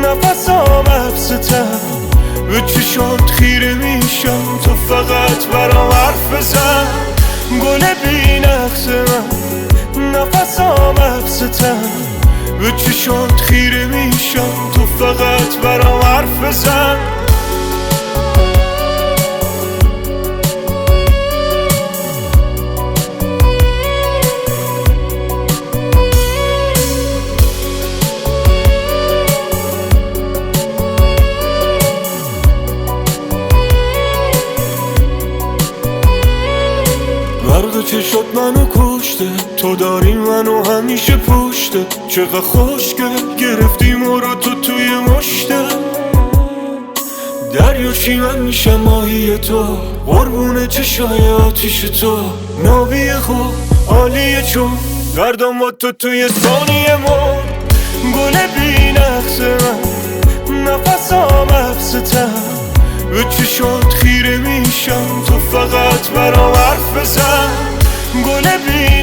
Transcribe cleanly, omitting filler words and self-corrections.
نفسام افستم به چشات خیره میشم تو فقط برام حرف بزن گل بی نقص من نفسام افستم به چشات خیره میشم تو فقط برام حرف بزن برق چشات منو کشته تو داری منو همیشه پشته چقدر خوشگل گرفتی مرا تو توی مشته دریاشی من میشم ماهی تو قربون چشای آتیش تو نابی خوب عالیه چون گردم با تو توی ثانیه مر گل بی نقص من نفسام افستم به چشات خیره میشم تو فقط برام حرف بزن گل بی